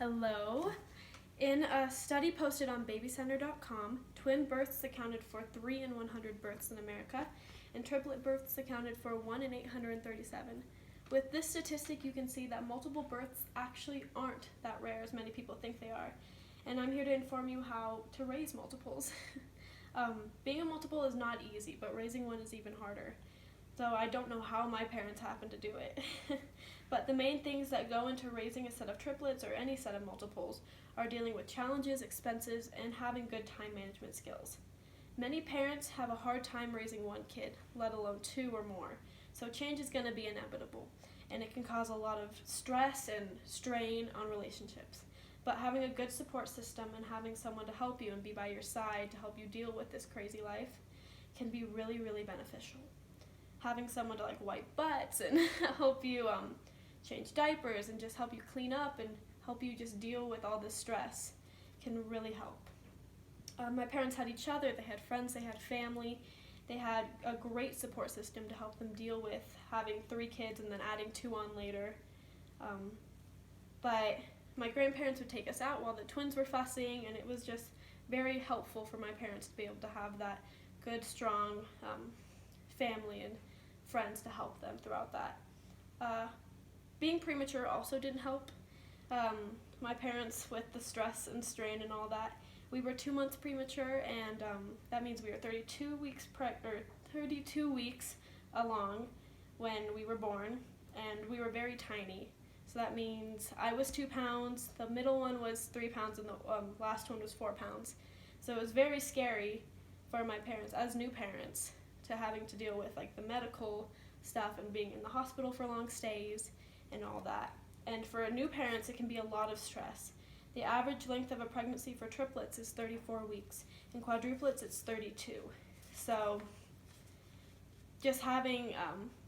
Hello. In a study posted on babycenter.com, twin births accounted for 3 in 100 births in America, and triplet births accounted for 1 in 837. With this statistic, you can see that multiple births actually aren't that rare as many people think they are. And I'm here to inform you how to raise multiples. Being a multiple is not easy, but raising one is even harder. So I don't know how my parents happened to do it. But the main things that go into raising a set of triplets or any set of multiples are dealing with challenges, expenses, and having good time management skills. Many parents have a hard time raising one kid, let alone 2 or more, so change is going to be inevitable, and it can cause a lot of stress and strain on relationships. But having a good support system and having someone to help you and be by your side to help you deal with this crazy life can be really, really beneficial. Having someone to wipe butts and help you change diapers and just help you clean up and help you just deal with all this stress can really help. My parents had each other, they had friends, they had family, they had a great support system to help them deal with having 3 kids and then adding 2 on later. But my grandparents would take us out while the twins were fussing, and it was just very helpful for my parents to be able to have that good, strong family and friends to help them throughout that. Being premature also didn't help. My parents, with the stress and strain and all that, we were 2 months premature, and that means we were 32 weeks along when we were born, and we were very tiny. So that means I was 2 pounds, the middle one was 3 pounds, and the last one was 4 pounds. So it was very scary for my parents as new parents to having to deal with the medical stuff and being in the hospital for long stays and all that. And for new parents, it can be a lot of stress. The average length of a pregnancy for triplets is 34 weeks, and quadruplets it's 32. So just having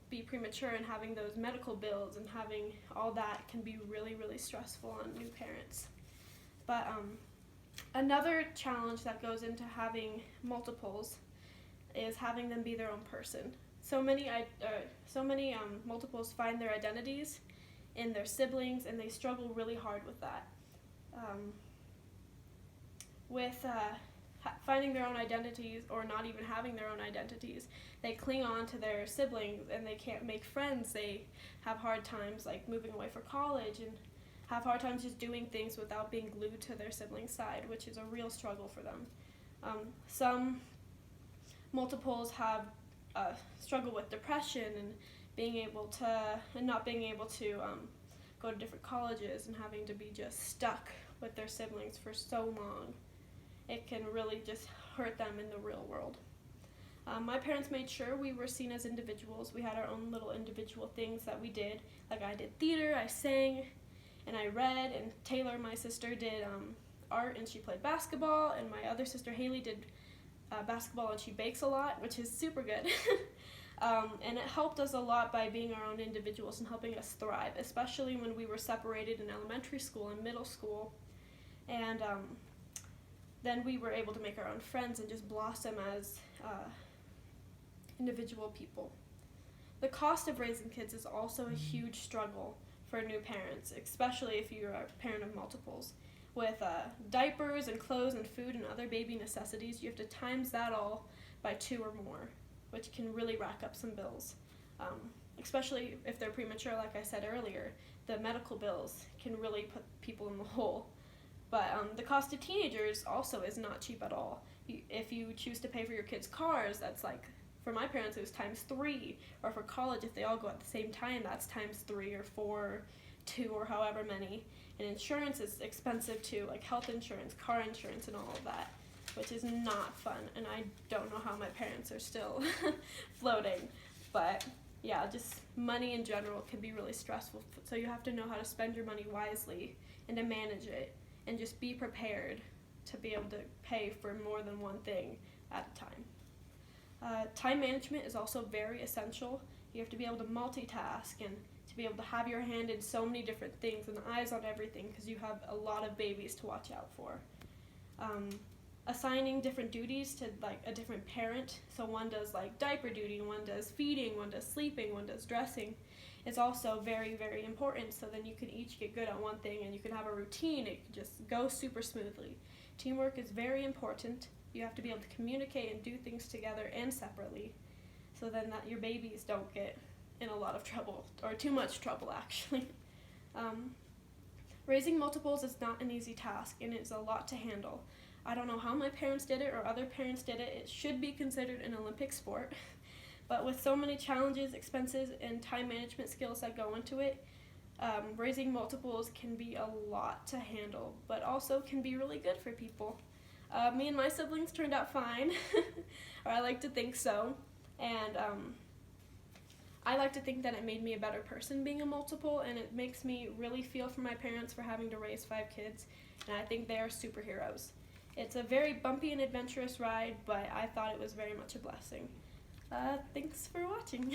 be premature and having those medical bills and having all that can be really, really stressful on new parents. But another challenge that goes into having multiples is having them be their own person. So many multiples find their identities in their siblings, and they struggle really hard with that. Finding their own identities or not even having their own identities, they cling on to their siblings and they can't make friends. They have hard times moving away for college and have hard times just doing things without being glued to their sibling's side, which is a real struggle for them. Some multiples have struggle with depression and not being able to go to different colleges and having to be just stuck with their siblings for so long. It can really just hurt them in the real world. My parents made sure we were seen as individuals. We had our own little individual things that we did. I did theater, I sang, and I read, and Taylor, my sister, did art, and she played basketball, and my other sister, Haley, did basketball, and she bakes a lot, which is super good. And it helped us a lot by being our own individuals and helping us thrive, especially when we were separated in elementary school and middle school. And then we were able to make our own friends and just blossom as individual people. The cost of raising kids is also a huge struggle for new parents, especially if you're a parent of multiples. With diapers and clothes and food and other baby necessities, you have to times that all by 2 or more, which can really rack up some bills. Especially if they're premature, like I said earlier, the medical bills can really put people in the hole. But the cost of teenagers also is not cheap at all. If you choose to pay for your kids' cars, that's for my parents it was times 3, or for college if they all go at the same time, that's times 3 or 4, or 2, or however many. And insurance is expensive too, health insurance, car insurance, and all of that, which is not fun, and I don't know how my parents are still floating. But yeah, just money in general can be really stressful, so you have to know how to spend your money wisely and to manage it, and just be prepared to be able to pay for more than one thing at a time. Time management is also very essential. You have to be able to multitask and to be able to have your hand in so many different things and eyes on everything, because you have a lot of babies to watch out for. assigning different duties to like a different parent. So one does like diaper duty, one does feeding, one does sleeping, one does dressing. It's also very, very important. So then you can each get good at one thing and you can have a routine. It can just go super smoothly. Teamwork is very important. You have to be able to communicate and do things together and separately, so then that your babies don't get in a lot of trouble, or too much trouble actually. Raising multiples is not an easy task, and it's a lot to handle. I don't know how my parents did it or other parents did it. It should be considered an Olympic sport. But with so many challenges, expenses, and time management skills that go into it, raising multiples can be a lot to handle, but also can be really good for people. Me and my siblings turned out fine, or I like to think so, and I like to think that it made me a better person being a multiple, and it makes me really feel for my parents for having to raise 5 kids, and I think they are superheroes. It's a very bumpy and adventurous ride, but I thought it was very much a blessing. Thanks for watching.